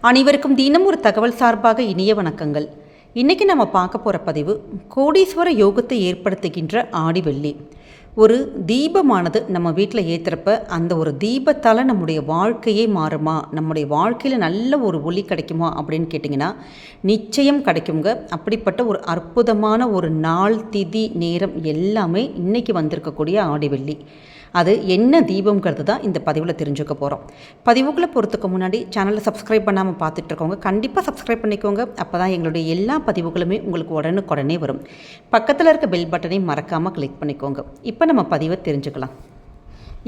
அனைவருக்கும் தினம் ஒரு தகவல் சார்பாக இனிய வணக்கங்கள். இன்றைக்கி நம்ம பார்க்க போகிற பதிவு கோடீஸ்வர யோகத்தை ஏற்படுத்துகின்ற ஆடி வெள்ளி. ஒரு தீபமானது நம்ம வீட்டில் ஏற்றுறப்ப அந்த ஒரு தீபத்தால் நம்முடைய வாழ்க்கையே மாறுமா, நம்முடைய வாழ்க்கையில் நல்ல ஒரு ஒளி கிடைக்குமா அப்படின்னு கேட்டிங்கன்னா நிச்சயம் கிடைக்குங்க. அப்படிப்பட்ட ஒரு அற்புதமான ஒரு நாள், திதி, நேரம் எல்லாமே இன்றைக்கி வந்திருக்கக்கூடிய ஆடி வெள்ளி. அது என்ன தீபம்ங்கிறது தான் இந்த பதிவில் தெரிஞ்சுக்க போகிறோம். பதிவுக்குள்ளே போகிறதுக்கு முன்னாடி சேனலை சப்ஸ்கிரைப் பண்ணாமல் பார்த்துட்ருக்கோங்க, கண்டிப்பாக சப்ஸ்கிரைப் பண்ணிக்கோங்க. அப்போ தான் எங்களுடைய எல்லா பதிவுகளுமே உங்களுக்கு உடனுக்குடனே வரும். பக்கத்தில் இருக்க பெல் பட்டனை மறக்காமல் கிளிக் பண்ணிக்கோங்க. இப்போ நம்ம பதிவை தெரிஞ்சுக்கலாம்.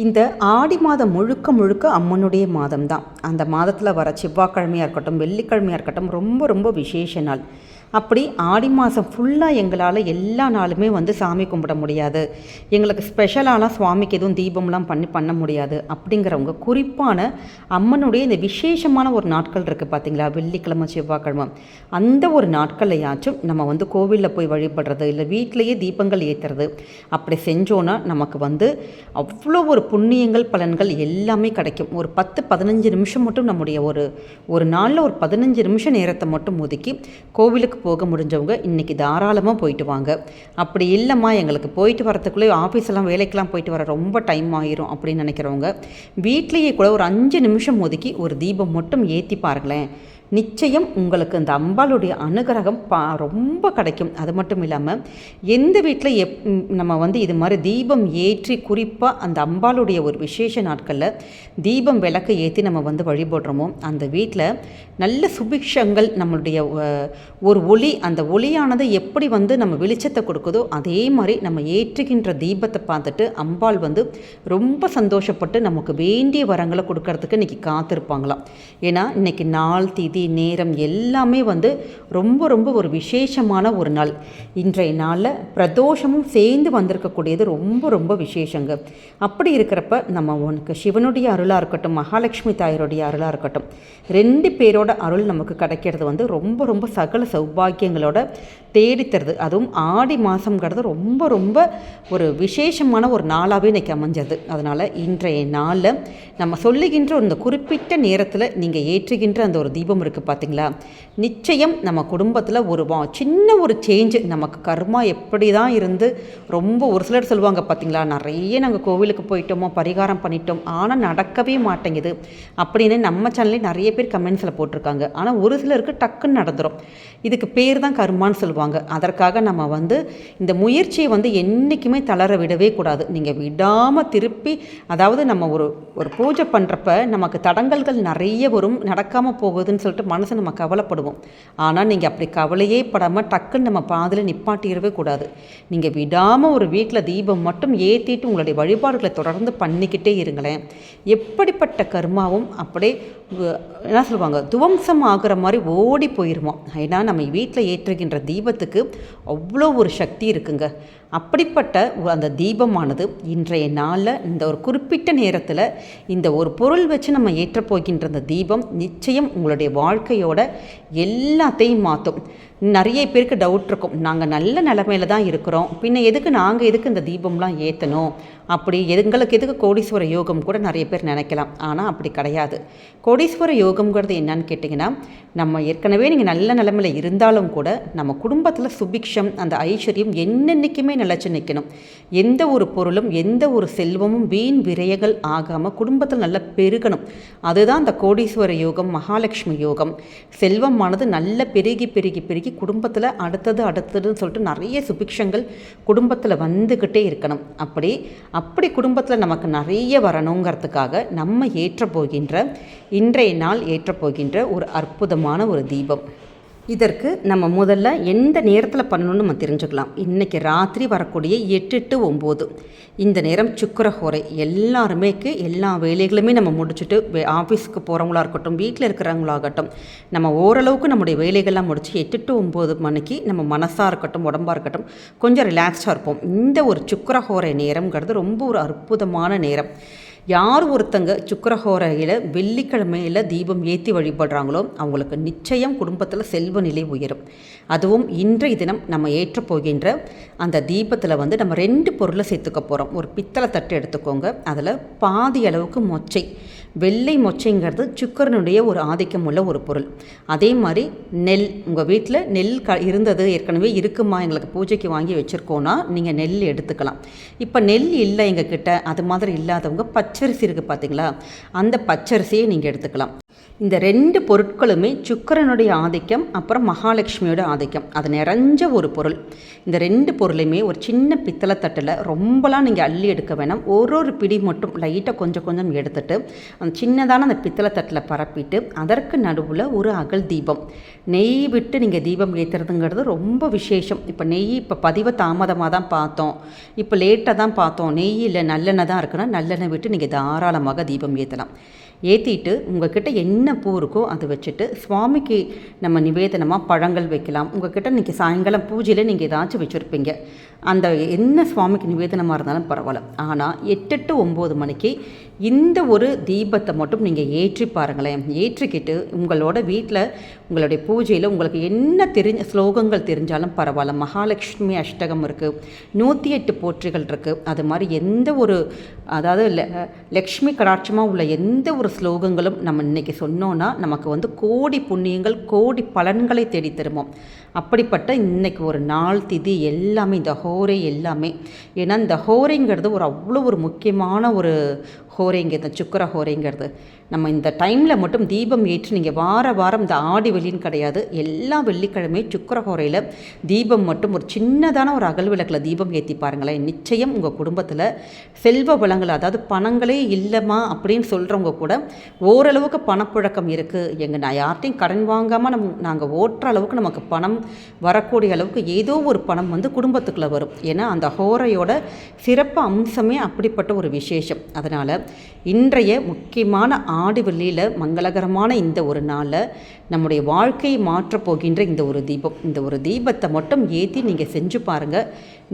இந்த ஆடி மாதம் முழுக்க முழுக்க அம்மனுடைய மாதம் தான். அந்த மாதத்தில் வர செவ்வாய்க்கிழமையாக இருக்கட்டும், வெள்ளிக்கிழமையாக இருக்கட்டும், ரொம்ப ரொம்ப விசேஷ நாள். அப்படி ஆடி மாதம் ஃபுல்லாக எங்களால் எல்லா நாளுமே சாமி கும்பிட முடியாது, எங்களுக்கு ஸ்பெஷலாலாம் சுவாமிக்கு எதுவும் தீபம்லாம் பண்ண முடியாது அப்படிங்கிறவங்க குறிப்பான அம்மனுடைய இந்த விசேஷமான ஒரு நாட்கள் இருக்குது பார்த்தீங்களா, வெள்ளிக்கிழமை செவ்வாய்க்கிழமை, அந்த ஒரு நாட்கள்லையாச்சும் நம்ம கோவிலில் போய் வழிபடுறது இல்லை வீட்டிலையே தீபங்கள் ஏற்றுறது அப்படி செஞ்சோன்னா நமக்கு அவ்வளோ ஒரு புண்ணியங்கள் பலன்கள் எல்லாமே கிடைக்கும். ஒரு 10-15 நிமிஷம் மட்டும் நம்முடைய ஒரு நாளில் ஒரு 15 நிமிஷம் நேரத்தை மட்டும் ஒதுக்கி கோவிலுக்கு போக முடிஞ்சவங்க இன்றைக்கி தாராளமாக போயிட்டு வாங்க. அப்படி இல்லைம்மா எங்களுக்கு போயிட்டு வரத்துக்குள்ளே ஆஃபீஸெல்லாம் வேலைக்கெல்லாம் போயிட்டு வர ரொம்ப டைம் ஆகிரும் அப்படின்னு நினைக்கிறவங்க வீட்லேயே கூட ஒரு 5 நிமிஷம் ஒதுக்கி ஒரு தீபம் மட்டும் ஏற்றி பாருங்களேன். நிச்சயம் உங்களுக்கு அந்த அம்பாளுடைய அனுகிரகம் ரொம்ப கிடைக்கும். அது மட்டும் இல்லாமல் எந்த வீட்டில் நம்ம இது மாதிரி தீபம் ஏற்றி குறிப்பாக அந்த அம்பாளுடைய ஒரு விசேஷ நாட்களில் தீபம் விளக்கு ஏற்றி நம்ம வழிபடுறோமோ அந்த வீட்டில் நல்ல சுபிக்ஷங்கள், நம்மளுடைய ஒரு ஒளி, அந்த ஒளியானது எப்படி நம்ம வெளிச்சத்தை கொடுக்குதோ அதே மாதிரி நம்ம ஏற்றுகின்ற தீபத்தை பார்த்துட்டு அம்பாள் ரொம்ப சந்தோஷப்பட்டு நமக்கு வேண்டிய வரங்களை கொடுக்கறதுக்கு இன்றைக்கி காத்திருப்பாங்களாம். ஏன்னா இன்றைக்கி நாள், திதி, நேரம் எல்லாமே ரொம்ப ரொம்ப ஒரு விசேஷமான ஒரு நாள். இன்றைய நாளில் பிரதோஷமும் சேர்ந்து வந்திருக்கக்கூடியது ரொம்ப ரொம்ப விசேஷங்க. அப்படி இருக்கிறப்ப நம்ம சிவனுடைய அருளாக இருக்கட்டும், மகாலட்சுமி தாயருடைய அருளாக இருக்கட்டும், 2 பேரோட அருள் நமக்கு கிடைக்கிறது ரொம்ப ரொம்ப சகல சௌபாகியங்களோட தேடித்தருது. அதுவும் ஆடி மாதங்கிறது ரொம்ப ரொம்ப ஒரு விசேஷமான ஒரு நாளாகவே இன்றைக்கி அமைஞ்சது. அதனால் இன்றைய நாளில் நம்ம சொல்லுகின்ற இந்த குறிப்பிட்ட நேரத்தில் நீங்கள் ஏற்றுகின்ற அந்த ஒரு தீபம் இருக்குது பார்த்தீங்களா, நிச்சயம் நம்ம குடும்பத்தில் சின்ன ஒரு சேஞ்சு, நமக்கு கர்மா எப்படி தான் இருந்து ரொம்ப ஒரு சிலர் சொல்லுவாங்க பார்த்தீங்களா, நிறைய நாங்கள் கோவிலுக்கு போயிட்டோமோ, பரிகாரம் பண்ணிட்டோம், ஆனால் நடக்கவே மாட்டேங்குது அப்படின்னு நம்ம சேனல்லே நிறைய பேர் கமெண்ட்ஸில் போட்டிருக்காங்க. ஆனால் ஒரு சிலருக்கு டக்குன்னு நடந்துடும். இதுக்கு பேர் தான் கர்மான்னு சொல்லுவாங்க. அதற்காக நம்ம இந்த முயற்சியை என்றைக்குமே தளர விடவே கூடாது. நீங்கள் விடாமல் திருப்பி, அதாவது நம்ம ஒரு பூஜை பண்ணுறப்ப நமக்கு தடங்கல்கள் நிறைய வரும், நடக்காமல் போகுதுன்னு சொல்லிட்டு மனசு நம்ம கவலைப்படுவோம். ஆனால் நீங்கள் அப்படி கவலையே படாமல் டக்குன்னு நம்ம பாதியில் நிப்பாட்டிடவே கூடாது. நீங்கள் விடாமல் ஒரு வீட்டில் தீபம் மட்டும் ஏற்றிட்டு உங்களுடைய வழிபாடுகளை தொடர்ந்து பண்ணிக்கிட்டே இருங்களேன். எப்படிப்பட்ட கர்மாவும் அப்படியே என்ன சொல்லுவாங்க, துவம்சம் ஆகிற மாதிரி ஓடி போயிருமா. ஏன்னா நம்ம வீட்டில் ஏற்றுகின்ற தீபத்துக்கு அவ்வளோ ஒரு சக்தி இருக்குங்க. அப்படிப்பட்ட அந்த தீபமானது இன்றைய நாளில் இந்த ஒரு குறிப்பிட்ட நேரத்தில் இந்த ஒரு பொருள் வச்சு நம்ம ஏற்றப்போகின்ற அந்த தீபம் நிச்சயம் உங்களுடைய வாழ்க்கையோட எல்லாத்தையும் மாற்றும். நிறைய பேருக்கு டவுட் இருக்கும், நாங்கள் நல்ல நிலைமையில தான் இருக்கிறோம், பின்ன நாங்கள் எதுக்கு இந்த தீபம்லாம் ஏற்றணும், அப்படி எங்களுக்கு எதுக்கு கோடீஸ்வர யோகம் கூட நிறைய பேர் நினைக்கலாம். ஆனால் அப்படி கிடையாது. கோடீஸ்வர யோகம்ங்கிறது என்னன்னு கேட்டிங்கன்னா, நம்ம ஏற்கனவே நீங்கள் நல்ல நிலைமையில் இருந்தாலும் கூட நம்ம குடும்பத்தில் சுபிக்ஷம், அந்த ஐஸ்வர்யம் என்னென்னைக்குமே நிலச்சி நிற்கணும். எந்த ஒரு பொருளும் எந்த ஒரு செல்வமும் வீண் விரயங்கள் ஆகாமல் குடும்பத்தில் நல்லா பெருகணும். அதுதான் அந்த கோடீஸ்வர யோகம், மகாலட்சுமி யோகம். செல்வமானது நல்ல பெருகி பெருகி பெருகி குடும்பத்தில் அடுத்ததுன்னு சொல்லிட்டு நிறைய சுபிக்ஷங்கள் குடும்பத்தில் வந்துக்கிட்டே இருக்கணும். அப்படி குடும்பத்தில் நமக்கு நிறைய வரணுங்கிறதுக்காக நம்ம இன்றைய நாள் ஏற்றப்போகின்ற ஒரு அற்புதமான ஒரு தீபம். இதற்கு நம்ம முதல்ல எந்த நேரத்தில் பண்ணணும்னு நம்ம தெரிஞ்சுக்கலாம். இன்றைக்கி ராத்திரி வரக்கூடிய 8 to 9 இந்த நேரம் சுக்கிரஹோரை. எல்லா வேலைகளுமே நம்ம முடிச்சுட்டு ஆஃபீஸுக்கு போகிறவங்களா இருக்கட்டும், வீட்டில் இருக்கிறவங்களாகட்டும், நம்ம ஓரளவுக்கு நம்முடைய வேலைகள்லாம் முடிச்சு 8 to 9 மணிக்கு நம்ம மனசாக இருக்கட்டும், உடம்பாக இருக்கட்டும், கொஞ்சம் ரிலாக்ஸ்டாக இருப்போம். இந்த ஒரு சுக்கிரஹோரை நேரம்ங்கிறது ரொம்ப ஒரு அற்புதமான நேரம். யார் ஒருத்தங்க சுக்கிரஹோரையில் வெள்ளிக்கிழமையில் தீபம் ஏற்றி வழிபடுறாங்களோ அவங்களுக்கு நிச்சயம் குடும்பத்தில் செல்வ நிலை உயரும். அதுவும் இன்றைய தினம் நம்ம ஏற்ற போகின்ற அந்த தீபத்தில் வந்து நம்ம 2 பொருளை சேர்த்துக்க போகிறோம். ஒரு பித்தளை தட்டு எடுத்துக்கோங்க. அதில் பாதி அளவுக்கு மொச்சை, வெள்ளை மொச்சைங்கிறது சுக்கிரனுடைய ஒரு ஆதிக்கம் உள்ள ஒரு பொருள். அதே மாதிரி நெல், உங்கள் வீட்டில் நெல் இருந்தது ஏற்கனவே இருக்குமா, எங்களுக்கு பூஜைக்கு வாங்கி வச்சுருக்கோன்னா நீங்கள் நெல் எடுத்துக்கலாம். இப்போ நெல் இல்லை எங்கள் கிட்ட, அது மாதிரி இல்லாதவங்க பச்சரிசி இருக்குது பார்த்தீங்களா, அந்த பச்சரிசியை நீங்கள் எடுத்துக்கலாம். இந்த 2 பொருட்களுமே சுக்கிரனுடைய ஆதிக்கம், அப்புறம் மகாலட்சுமியோட ஆதிக்கம், அது நிறைஞ்ச ஒரு பொருள். இந்த 2 பொருளையுமே ஒரு சின்ன பித்தளை தட்டில் ரொம்பலாம் நீங்கள் அள்ளி எடுக்க வேணாம். ஒரு பிடி மட்டும் லைட்டாக கொஞ்சம் கொஞ்சம் எடுத்துட்டு அந்த சின்னதான அந்த பித்தளை தட்டில் பரப்பிட்டு அதற்கு நடுவில் ஒரு அகல் தீபம், நெய் விட்டு நீங்கள் தீபம் ஏற்றுறதுங்கிறது ரொம்ப விசேஷம். இப்போ நெய் இப்போ பதிவை தாமதமாக தான் பார்த்தோம், இப்போ லேட்டாக தான் பார்த்தோம், நெய் இல்லை நல்லெண்ணெய் தான் இருக்குன்னா நல்லெண்ணெய் விட்டு நீங்கள் தாராளமாக தீபம் ஏற்றலாம். ஏற்றிட்டு உங்கள்கிட்ட என்ன பூ இருக்கோ அதை வச்சுட்டு சுவாமிக்கு நம்ம நிவேதனமாக பழங்கள் வைக்கலாம். உங்கள்கிட்ட இன்றைக்கி சாயங்காலம் பூஜையில் நீங்கள் ஏதாச்சும் வச்சுருப்பீங்க, அந்த என்ன சுவாமிக்கு நிவேதனமாக இருந்தாலும் பரவாயில்ல. ஆனால் 8 to 9 மணிக்கு இந்த ஒரு தீபத்தை மட்டும் நீங்கள் ஏற்றி பாருங்களேன். ஏற்றிக்கிட்டு உங்களோட வீட்டில் உங்களுடைய பூஜையில் உங்களுக்கு என்ன ஸ்லோகங்கள் தெரிஞ்சாலும் பரவாயில்ல, மகாலட்சுமி அஷ்டகம் இருக்குது, 108 போற்றிகள் இருக்குது, அது மாதிரி எந்த ஒரு அதாவது லக்ஷ்மி கடாட்சமாக உள்ள எந்த ஒரு ஸ்லோகங்களும் நம்ம இன்றைக்கி சொன்னோன்னா நமக்கு வந்து கோடி புண்ணியங்கள் கோடி பலன்களை தேடி தருமோம். அப்படிப்பட்ட இன்றைக்கி ஒரு நாள் திதி எல்லாமே இந்த ஹோரை எல்லாமே, ஏன்னா இந்த ஹோரைங்கிறது ஒரு அவ்வளோ ஒரு முக்கியமான ஒரு ஹோரைங்க, இந்த சுக்கிர ஹோரைங்கிறது. நம்ம இந்த டைமில் மட்டும் தீபம் ஏற்றி நீங்கள் வாரம் இந்த ஆடி வெள்ளின்னு கிடையாது, எல்லா வெள்ளிக்கிழமையும் சுக்கிர ஹோரையில் தீபம் மட்டும் ஒரு சின்னதான ஒரு அகல் விளக்கில் தீபம் ஏற்றி பாருங்களேன். நிச்சயம் உங்கள் குடும்பத்தில் செல்வ வளங்கள், அதாவது பணங்களே இல்லைம்மா அப்படின்னு சொல்கிறவங்க கூட ஓரளவுக்கு பணப்புழக்கம் இருக்குது, நான் யார்ட்டையும் கடன் வாங்காமல் நாங்கள் ஓட்டுற அளவுக்கு நமக்கு பணம் வரக்கூடிய அளவுக்கு ஏதோ ஒரு பணம் வந்து குடும்பத்துக்குள்ளே வரும். ஏன்னா அந்த ஹோரையோட சிறப்பு அம்சமே அப்படிப்பட்ட ஒரு விசேஷம். அதனால் இன்றைய முக்கியமான ஆடி வெள்ளியில் மங்களகரமான இந்த ஒரு நாளில் நம்முடைய வாழ்க்கையை மாற்றப் போகின்ற இந்த ஒரு தீபத்தை மட்டும் ஏற்றி நீங்கள் செஞ்சு பாருங்கள்.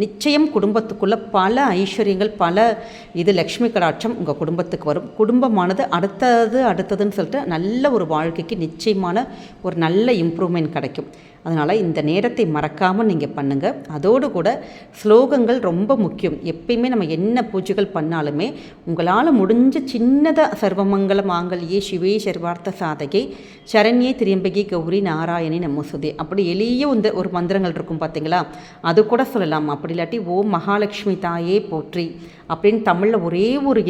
நிச்சயம் குடும்பத்துக்குள்ளே பல ஐஸ்வர்யங்கள், பல லக்ஷ்மி கடாட்சம் உங்கள் குடும்பத்துக்கு வரும். குடும்பமானது அடுத்ததுன்னு சொல்லிட்டு நல்ல ஒரு வாழ்க்கைக்கு நிச்சயமான ஒரு நல்ல இம்ப்ரூவ்மெண்ட் கிடைக்கும். அதனால் இந்த நேரத்தை மறக்காமல் நீங்கள் பண்ணுங்கள். அதோடு கூட ஸ்லோகங்கள் ரொம்ப முக்கியம். எப்பயுமே நம்ம என்ன பூஜைகள் பண்ணாலுமே உங்களால் முடிஞ்ச சின்னதாக சர்வமங்கல மாங்கல்யே சிவே சர்வார்த்த சாதகை சரண்யே திரியம்பகி கௌரி நாராயணி நமோஸ்துதே, அப்படி எளிய ஒரு மந்திரங்கள் இருக்கும் பார்த்தீங்களா, அது கூட சொல்லலாம். அப்படி இல்லாட்டி ஓம் மகாலட்சுமி தாயே போற்றி அப்படின்னு தமிழில் ஒரே ஒரு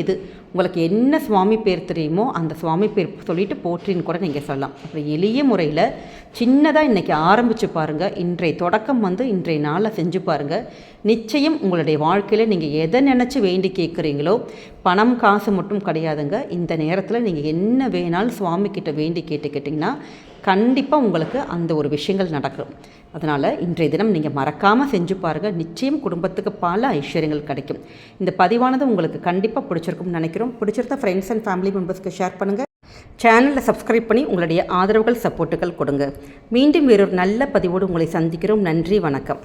உங்களுக்கு என்ன சுவாமி பேர் தெரியுமோ அந்த சுவாமி பேர் சொல்லிட்டு போற்றின்னு கூட நீங்கள் சொல்லலாம். அப்படி எளிய முறையில் சின்னதாக இன்றைக்கி ஆரம்பித்து பாருங்கள். இன்றைய தொடக்கம் வந்து இன்றைய நாளில் செஞ்சு பாருங்கள். நிச்சயம் உங்களுடைய வாழ்க்கையில் நீங்கள் எதை நினச்சி வேண்டி கேட்குறீங்களோ, பணம் காசு மட்டும் கிடையாதுங்க, இந்த நேரத்தில் நீங்கள் என்ன வேணாலும் சுவாமிக்கிட்ட வேண்டி கேட்டிங்கன்னா கண்டிப்பாக உங்களுக்கு அந்த ஒரு விஷயங்கள் நடக்கும். அதனால் இன்றைய தினம் நீங்கள் மறக்காமல் செஞ்சு பாருங்கள். நிச்சயம் குடும்பத்துக்கு பல ஐஸ்வர்யங்கள் கிடைக்கும். இந்த பதிவானது உங்களுக்கு கண்டிப்பாக பிடிச்சிருக்கும்னு நினைக்கிறோம். பிடிச்சிருந்தா ஃப்ரெண்ட்ஸ் அண்ட் ஃபேமிலி மெம்பர்ஸ்க்கு ஷேர் பண்ணுங்கள். சேனலில் சப்ஸ்கிரைப் பண்ணி உங்களுடைய ஆதரவுகள் சப்போர்ட்டுகள் கொடுங்க. மீண்டும் வேறொரு நல்ல பதிவோடு உங்களை சந்திக்கிறோம். நன்றி, வணக்கம்.